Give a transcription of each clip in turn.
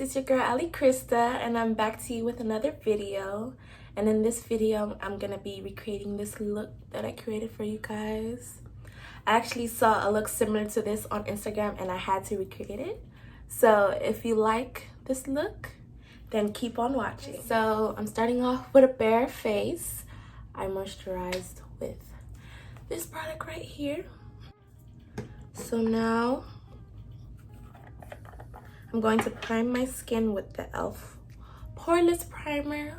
it's your girl Christa, and I'm back to you with another video. And in this video, I'm gonna be recreating this look that I created for you guys. I actually saw a look similar to this on Instagram and I had to recreate it. So if you like this look, then keep on watching. So I'm starting off with a bare face. I moisturized with this product right here. So now I'm going to prime my skin with the e.l.f. Poreless Primer.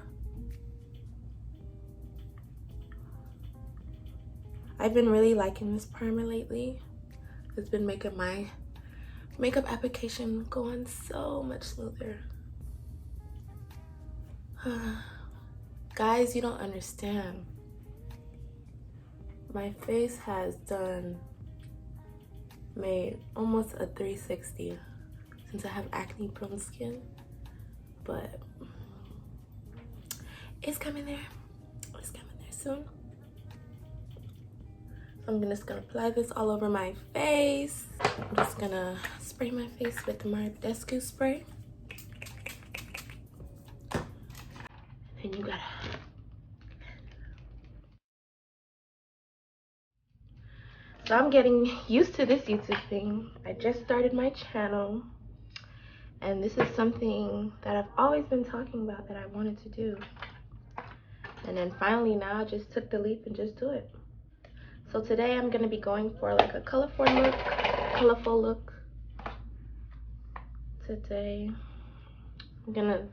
I've been really liking this primer lately. It's been making my makeup application go on so much smoother. Guys, you don't understand. My face has made almost a 360 since I have acne prone skin, but it's coming there. It's coming there soon. So I'm just gonna apply this all over my face. I'm just gonna spray my face with the Murad Moisturizer spray. And you gotta. So I'm getting used to this YouTube thing. I just started my channel, and this is something that I've always been talking about that I wanted to do. And then finally now I just took the leap and just do it. So today I'm gonna be going for like a colorful look. Today I'm gonna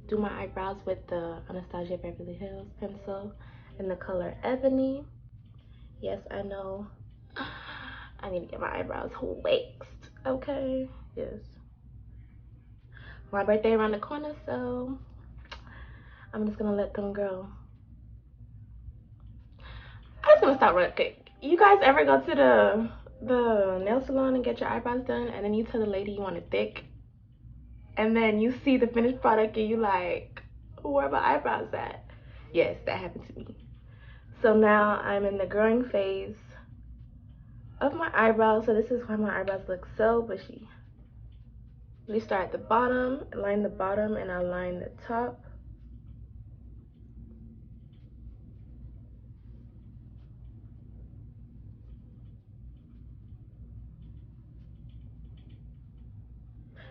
do my eyebrows with the Anastasia Beverly Hills pencil in the color Ebony. Yes, I know. I need to get my eyebrows waxed, okay? Yes. My birthday around the corner, so I'm just gonna let them grow. I'm just gonna stop real quick. You guys ever go to the nail salon and get your eyebrows done, and then you tell the lady you want it thick, and then you see the finished product and you like, where are my eyebrows at? Yes, that happened to me. So now I'm in the growing phase of my eyebrows, so this is why my eyebrows look so bushy. We start at the bottom, line the bottom, and I'll line the top.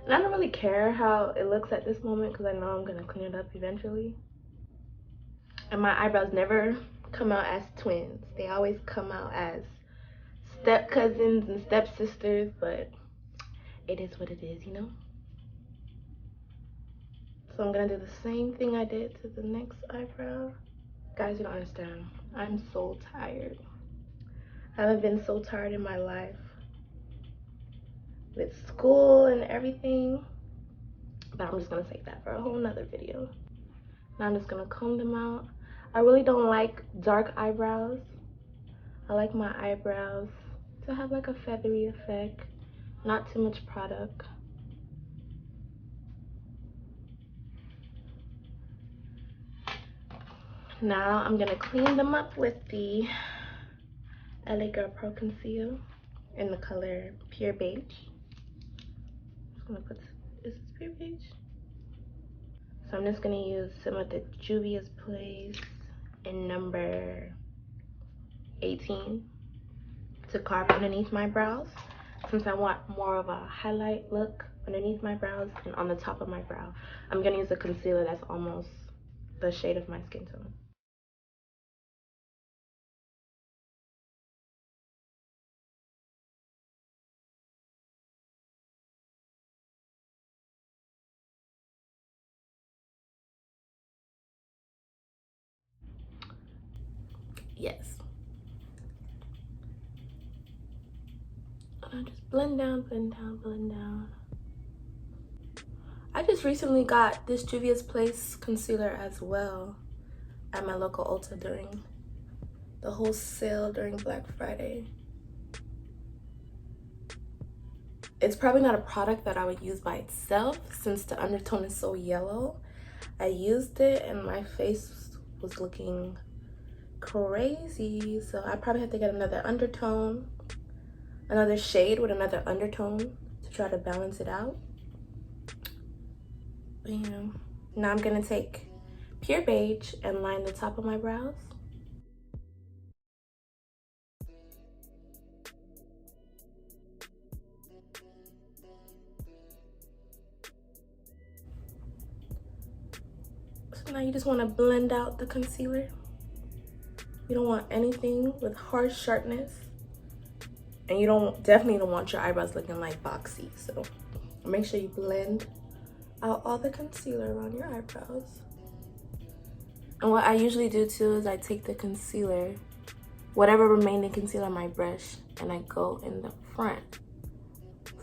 And I don't really care how it looks at this moment because I know I'm gonna clean it up eventually. And my eyebrows never come out as twins. They always come out as step cousins and step sisters, but it is what it is, you know? So I'm gonna do the same thing I did to the next eyebrow. Guys, you don't understand. I'm so tired. I haven't been so tired in my life with school and everything, but I'm just gonna save that for a whole nother video. Now I'm just gonna comb them out. I really don't like dark eyebrows. I like my eyebrows to have like a feathery effect, not too much product. Now I'm gonna clean them up with the LA Girl Pro Conceal in the color Pure Beige. I'm gonna put, is this Pure Beige? So I'm just gonna use some of the Juvia's Place in number 18 to carve underneath my brows, since I want more of a highlight look underneath my brows and on the top of my brow. I'm gonna use a concealer that's almost the shade of my skin tone. Yes. Just blend down, blend down, blend down. I just recently got this Juvia's Place concealer as well at my local Ulta during the whole sale during Black Friday. It's probably not a product that I would use by itself since the undertone is so yellow. I used it and my face was looking crazy, so I probably have to get another undertone, another shade with another undertone to try to balance it out. Bam. Now I'm gonna take pure beige and line the top of my brows. So now you just want to blend out the concealer. You don't want anything with harsh sharpness, and you definitely don't want your eyebrows looking like boxy. So make sure you blend out all the concealer around your eyebrows. And what I usually do too is I take the concealer, whatever remaining concealer on my brush, and I go in the front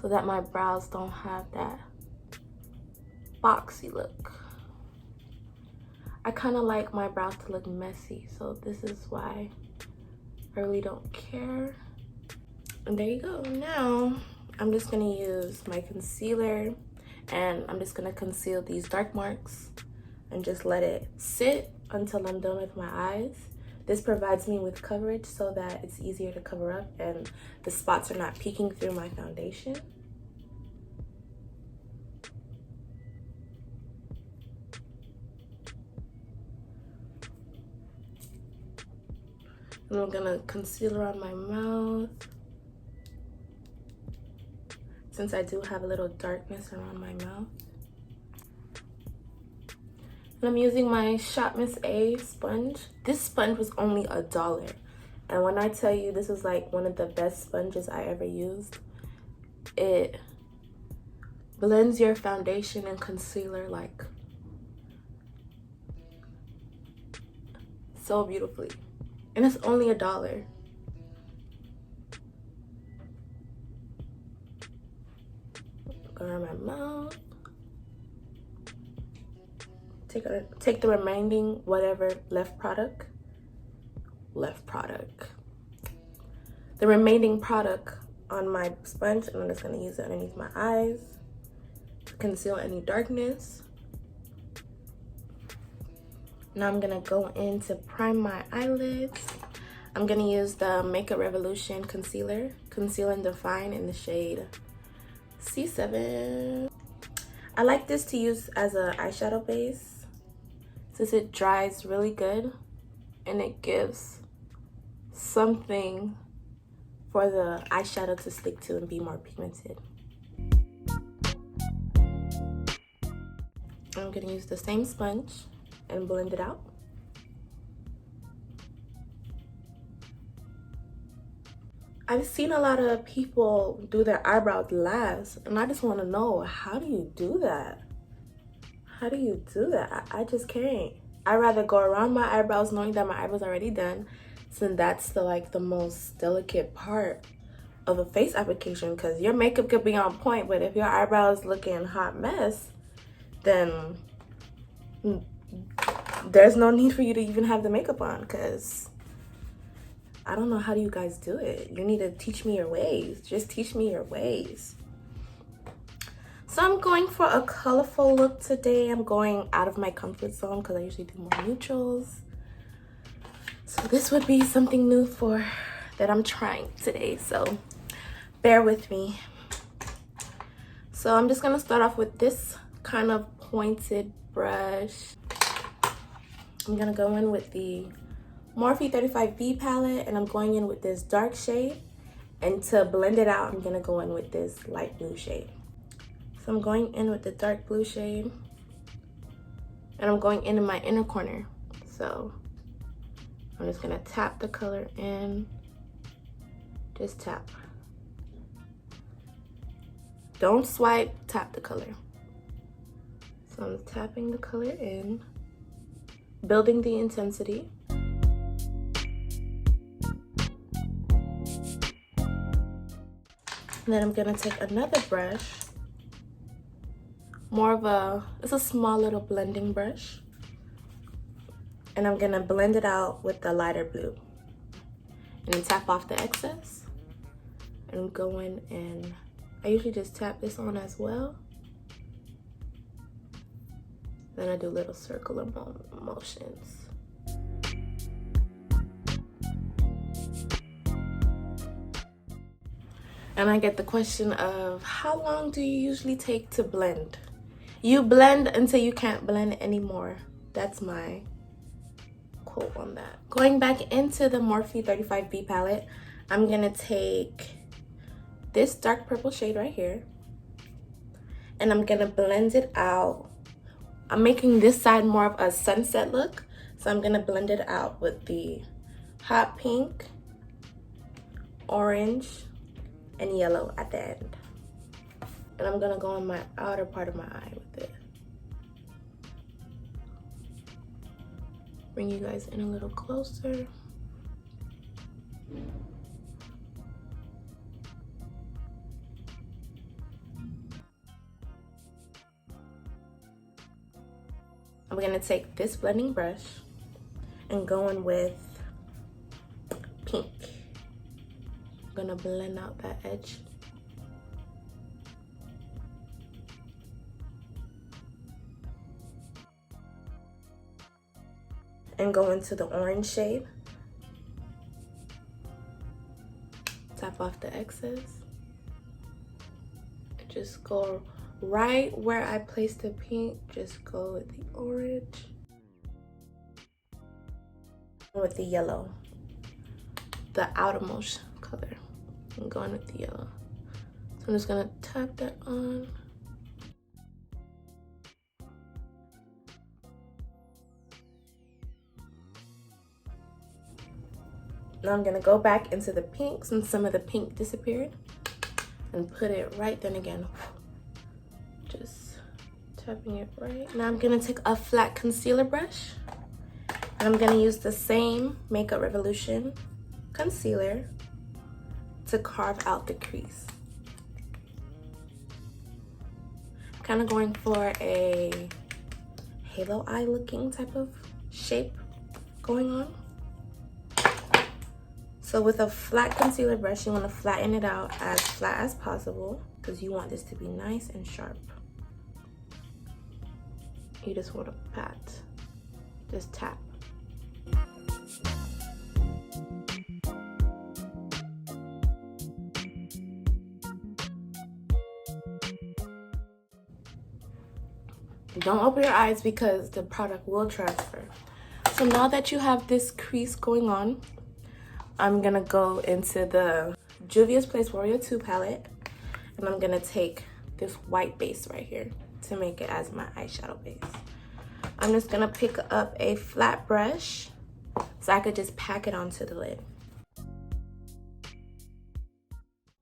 so that my brows don't have that boxy look. I kind of like my brows to look messy, so this is why I really don't care. And there you go. Now I'm just gonna use my concealer and I'm just gonna conceal these dark marks and just let it sit until I'm done with my eyes. This provides me with coverage so that it's easier to cover up and the spots are not peeking through my foundation. And I'm gonna conceal around my mouth, since I do have a little darkness around my mouth. And I'm using my Shop Miss A sponge. This sponge was only $1. And when I tell you this is like one of the best sponges I ever used, it blends your foundation and concealer like so beautifully. And it's only $1. Go around my mouth. Take the remaining whatever the remaining product on my sponge, and I'm just gonna use it underneath my eyes to conceal any darkness. Now I'm gonna go in to prime my eyelids. I'm gonna use the Makeup Revolution concealer, Conceal and Define in the shade C7. I like this to use as an eyeshadow base since it dries really good and it gives something for the eyeshadow to stick to and be more pigmented. I'm gonna use the same sponge and blend it out. I've seen a lot of people do their eyebrows last, and I just want to know, how do you do that? How do you do that? I just can't. I'd rather go around my eyebrows knowing that my eyebrows are already done, since that's the most delicate part of a face application, because your makeup could be on point, but if your eyebrows looking hot mess, then there's no need for you to even have the makeup on, because I don't know, how do you guys do it? You need to teach me your ways. Just teach me your ways. So I'm going for a colorful look today. I'm going out of my comfort zone because I usually do more neutrals. So this would be something new that I'm trying today. So bear with me. So I'm just gonna start off with this kind of pointed brush. I'm gonna go in with the Morphe 35B palette, and I'm going in with this dark shade, and to blend it out I'm gonna go in with this light blue shade. So I'm going in with the dark blue shade, and I'm going into my inner corner. So I'm just gonna tap the color in. Just tap. Don't swipe, tap the color. So I'm tapping the color in, building the intensity. And then I'm gonna take another brush, it's a small little blending brush, and I'm gonna blend it out with the lighter blue. And then tap off the excess and go in, and I usually just tap this on as well. Then I do little circular motions. And I get the question of, how long do you usually take to blend? You blend until you can't blend anymore. That's my quote on that. Going back into the Morphe 35B palette, I'm gonna take this dark purple shade right here, and I'm gonna blend it out. I'm making this side more of a sunset look, so I'm gonna blend it out with the hot pink, orange, and yellow at the end. And I'm gonna go on my outer part of my eye with it. Bring you guys in a little closer. I'm gonna take this blending brush and go in with pink. I'm gonna blend out that edge. And go into the orange shade. Tap off the excess. And just go right where I placed the pink, just go with the orange. With the yellow, the outermost color. I'm going with the yellow. So I'm just gonna tap that on. Now I'm gonna go back into the pink since some of the pink disappeared and put it right then again. Just tapping it right. Now I'm gonna take a flat concealer brush and I'm gonna use the same Makeup Revolution concealer to carve out the crease. I'm kind of going for a halo eye looking type of shape going on. So with a flat concealer brush, you want to flatten it out as flat as possible because you want this to be nice and sharp. You just want to pat, just tap. Don't open your eyes because the product will transfer. So now that you have this crease going on, I'm gonna go into the Juvia's Place Warrior 2 palette, and I'm gonna take this white base right here to make it as my eyeshadow base. I'm just gonna pick up a flat brush so I could just pack it onto the lid.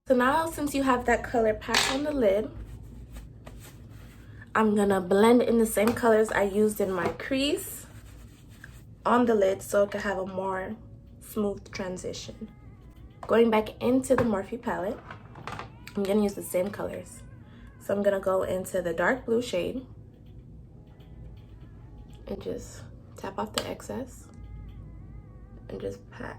So now since you have that color packed on the lid, I'm gonna blend in the same colors I used in my crease on the lid so it could have a more smooth transition. Going back into the Morphe palette, I'm gonna use the same colors. So I'm gonna go into the dark blue shade and just tap off the excess and just pat.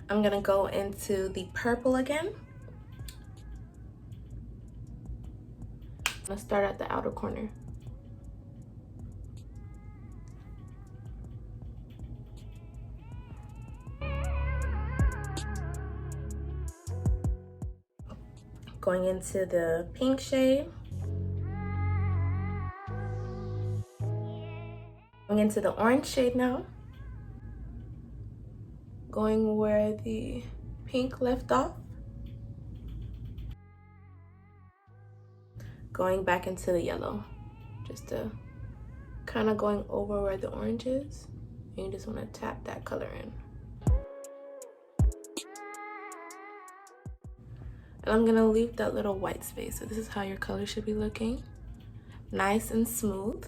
I'm gonna go into the purple again. I'm gonna start at the outer corner. Going into the pink shade. Going into the orange shade now. Going where the pink left off. Going back into the yellow. Just to kind of going over where the orange is. And you just want to tap that color in. And I'm gonna leave that little white space. So this is how your color should be looking. Nice and smooth.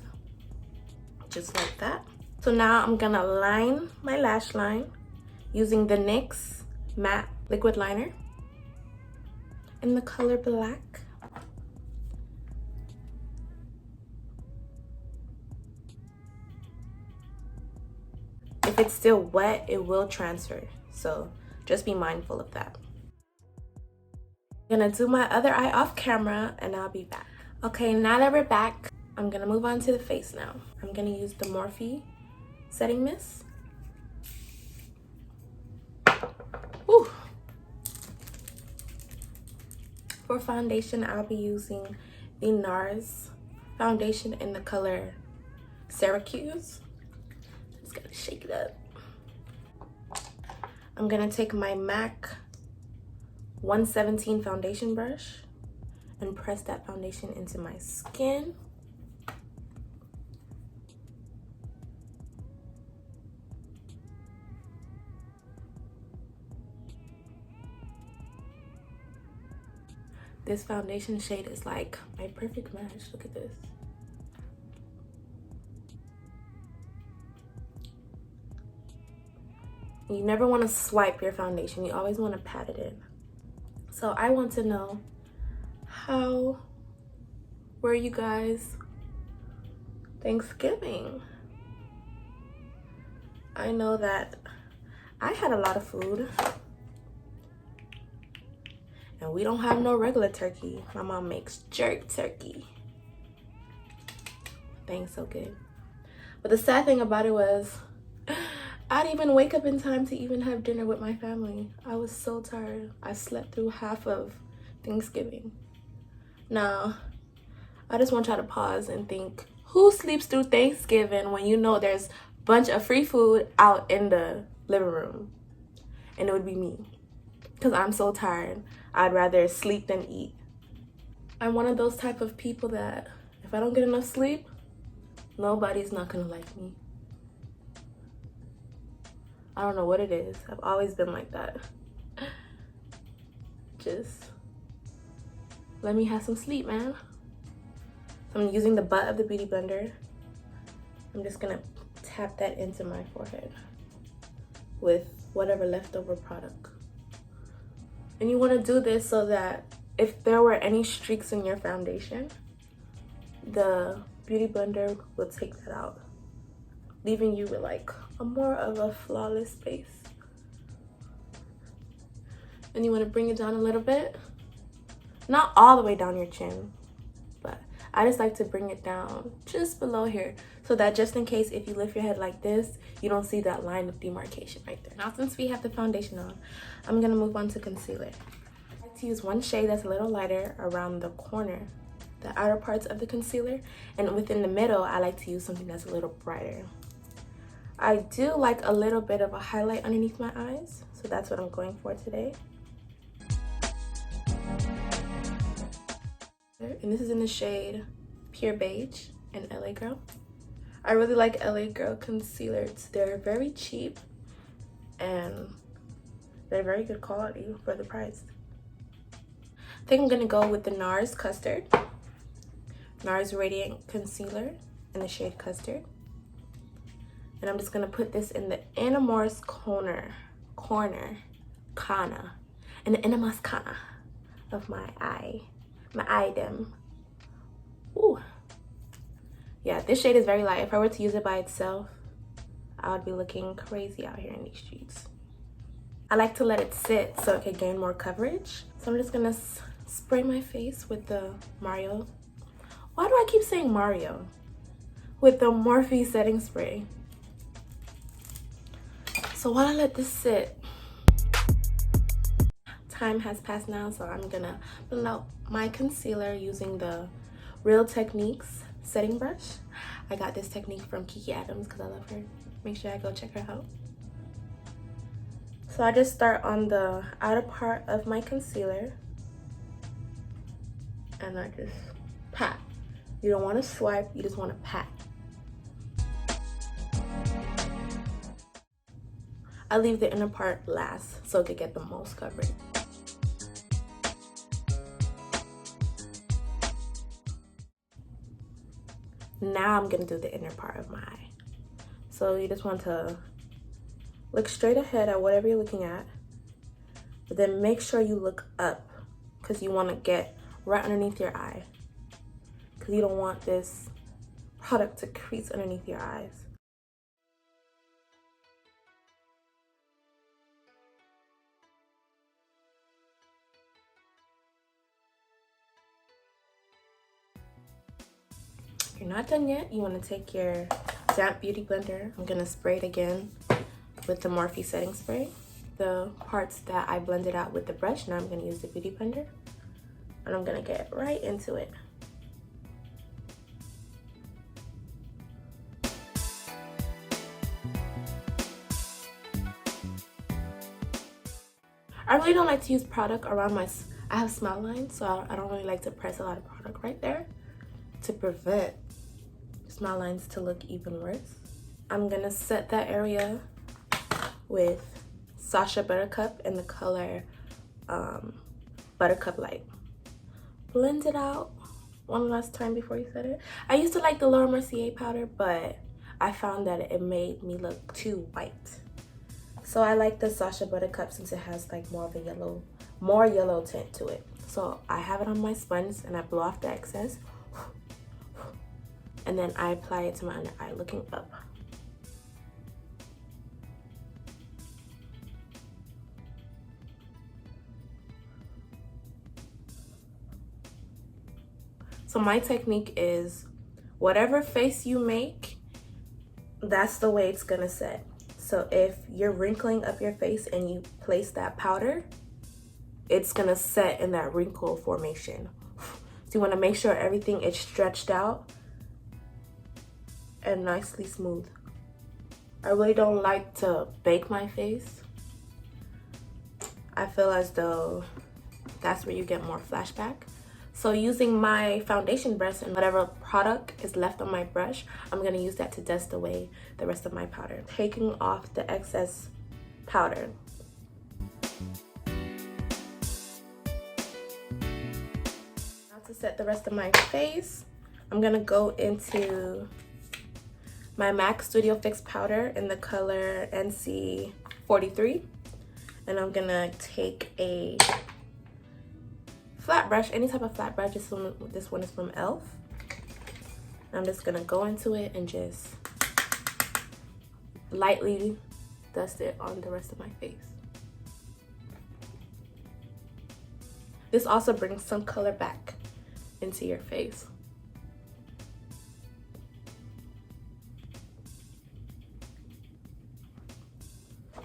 Just like that. So now I'm gonna line my lash line using the NYX matte liquid liner in the color black. If it's still wet, it will transfer. So just be mindful of that. I'm gonna do my other eye off camera and I'll be back. Okay, now that we're back, I'm gonna move on to the face now. I'm gonna use the Morphe setting mist. Ooh. For foundation, I'll be using the Nars foundation in the color Syracuse. Just gotta shake it up. I'm gonna take my MAC 117 foundation brush and press that foundation into my skin. This foundation shade is like my perfect match. Look at this. You never want to swipe your foundation. You always want to pat it in. So I want to know, how were you guys Thanksgiving? I know that I had a lot of food. And we don't have no regular turkey. My mom makes jerk turkey. Thing's so good. But the sad thing about it was, I didn't even wake up in time to even have dinner with my family. I was so tired. I slept through half of Thanksgiving. Now, I just want y'all to pause and think, who sleeps through Thanksgiving when you know there's a bunch of free food out in the living room? And it would be me, because I'm so tired. I'd rather sleep than eat. I'm one of those type of people that if I don't get enough sleep, nobody's not gonna like me. I don't know what it is. I've always been like that. Just let me have some sleep, man. So I'm using the butt of the Beauty Blender. I'm just gonna tap that into my forehead with whatever leftover product. And you want to do this so that if there were any streaks in your foundation, the Beauty Blender will take that out, leaving you with like a more of a flawless base. And you want to bring it down a little bit, not all the way down your chin, but I just like to bring it down just below here, so that just in case if you lift your head like this, you don't see that line of demarcation right there. Now, since we have the foundation on, I'm gonna move on to concealer. I like to use one shade that's a little lighter around the corner, the outer parts of the concealer, and within the middle, I like to use something that's a little brighter. I do like a little bit of a highlight underneath my eyes, so that's what I'm going for today. And this is in the shade Pure Beige in LA Girl. I really like LA Girl concealers. They're very cheap and they're very good quality for the price. I think I'm gonna go with the Nars Custard. Nars Radiant Concealer in the shade Custard. And I'm just gonna put this in the innermost corner, in the innermost corner of my eye. My item. Ooh. Yeah, this shade is very light. If I were to use it by itself, I would be looking crazy out here in these streets. I like to let it sit so it can gain more coverage. So I'm just gonna spray my face with the Mario. Why do I keep saying Mario? With the Morphe setting spray. So while I let this sit, time has passed now, so I'm gonna blend out my concealer using the Real Techniques setting brush. I got this technique from Kiki Adams because I love her. Make sure I go check her out. So I just start on the outer part of my concealer and I just pat. You don't want to swipe, you just want to pat. I leave the inner part last so it could get the most coverage. Now I'm gonna do the inner part of my eye. So you just want to look straight ahead at whatever you're looking at, but then make sure you look up because you want to get right underneath your eye, because you don't want this product to crease underneath your eyes. If you're not done yet, you want to take your damp beauty blender. I'm gonna spray it again with the Morphe setting spray. The parts that I blended out with the brush, now I'm gonna use the beauty blender. And I'm gonna get right into it. I really don't like to use product around I have smile lines, so I don't really like to press a lot of product right there to prevent smile lines to look even worse. I'm gonna set that area with Sacha Buttercup in the color Buttercup Light. Blend it out one last time before you set it. I used to like the Laura Mercier powder, but I found that it made me look too white. So I like the Sacha Buttercup since it has like more yellow tint to it. So I have it on my sponge and I blow off the excess. And then I apply it to my under eye looking up. So my technique is whatever face you make, that's the way it's gonna set. So if you're wrinkling up your face and you place that powder, it's gonna set in that wrinkle formation. So you wanna make sure everything is stretched out and nicely smooth. I really don't like to bake my face. I feel as though that's where you get more flashback. So using my foundation brush and whatever product is left on my brush, I'm gonna use that to dust away the rest of my powder. Taking off the excess powder. Now to set the rest of my face, I'm gonna go into my MAC Studio Fix powder in the color NC43. And I'm gonna take a flat brush, any type of flat brush. This one is from e.l.f. I'm just gonna go into it and just lightly dust it on the rest of my face. This also brings some color back into your face.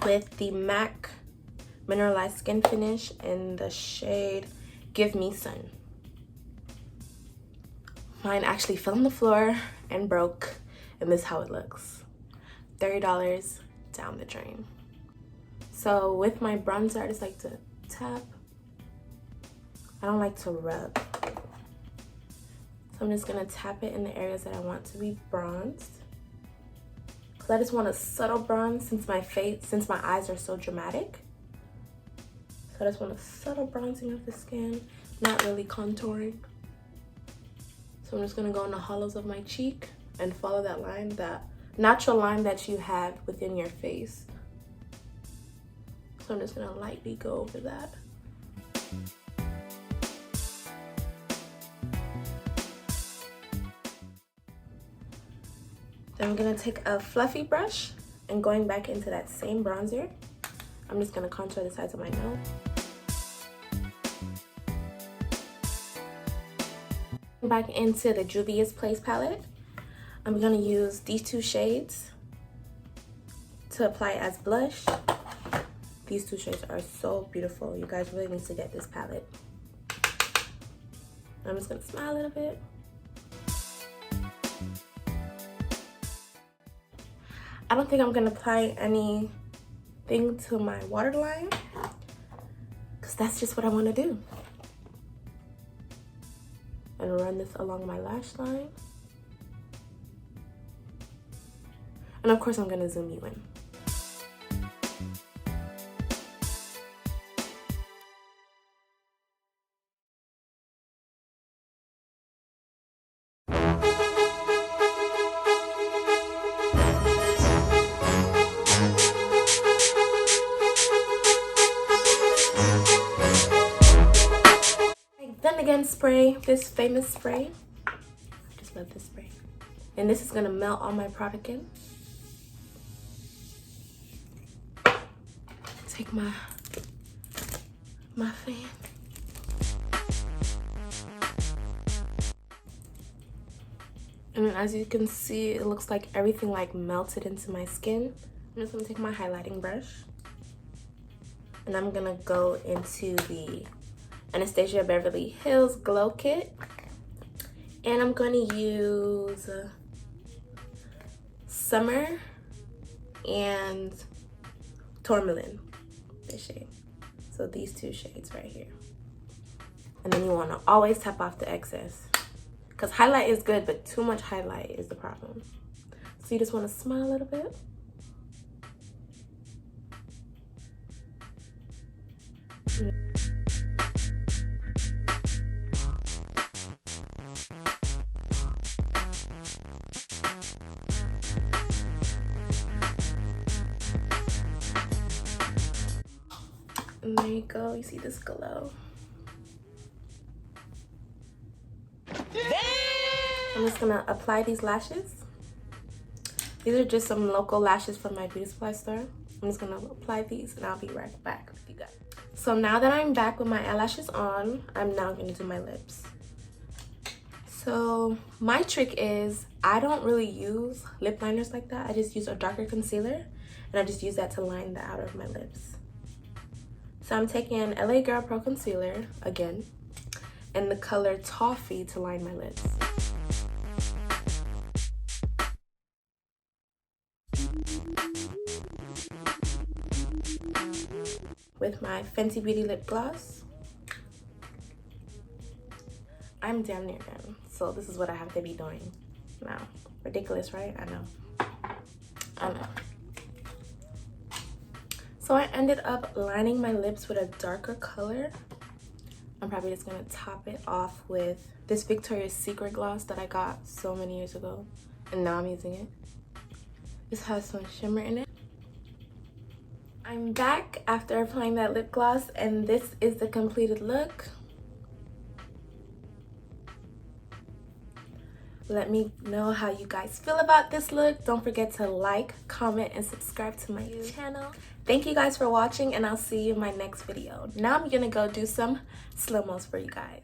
With the MAC Mineralized Skin Finish in the shade Give Me Sun. Mine actually fell on the floor and broke, and this is how it looks. $30 down the drain. So with my bronzer, I just like to tap. I don't like to rub. So I'm just gonna tap it in the areas that I want to be bronzed. Cause I just want a subtle bronze since my eyes are so dramatic. So I just want a subtle bronzing of the skin, not really contouring. So I'm just gonna go in the hollows of my cheek and follow that line, that natural line that you have within your face. So I'm just gonna lightly go over that. Then I'm gonna take a fluffy brush and going back into that same bronzer, I'm just gonna contour the sides of my nose. Back into the Juvia's Place palette, I'm gonna use these two shades to apply as blush. These two shades are so beautiful. You guys really need to get this palette. I'm just gonna smile a little bit. I don't think I'm gonna apply anything to my waterline because that's just what I want to do. And run this along my lash line. And of course I'm gonna zoom you in. Then again spray, this famous spray. I just love this spray. And this is gonna melt all my product in. Take my fan. And as you can see, it looks like everything like melted into my skin. I'm just gonna take my highlighting brush and I'm gonna go into the Anastasia Beverly Hills Glow Kit. And I'm gonna use Summer and Tourmaline, this shade. So these two shades right here. And then you wanna always tap off the excess. Because highlight is good, but too much highlight is the problem. So you just wanna smile a little bit. And there you go, you see this glow. I'm just gonna apply these lashes. These are just some local lashes from my beauty supply store. I'm just gonna apply these and I'll be right back with you guys. So now that I'm back with my eyelashes on, I'm now gonna do my lips. So my trick is I don't really use lip liners like that. I just use a darker concealer and I just use that to line the outer of my lips. So I'm taking LA Girl Pro Concealer again and the color Toffee to line my lips. With my Fenty Beauty lip gloss. I'm damn near done, so this is what I have to be doing now. Ridiculous, right? I know. So I ended up lining my lips with a darker color. I'm probably just gonna top it off with this Victoria's Secret gloss that I got so many years ago, and now I'm using it. This has some shimmer in it. I'm back after applying that lip gloss, and this is the completed look. Let me know how you guys feel about this look. Don't forget to like, comment, and subscribe to my channel. Thank you guys for watching, and I'll see you in my next video. Now I'm gonna go do some slow-mos for you guys.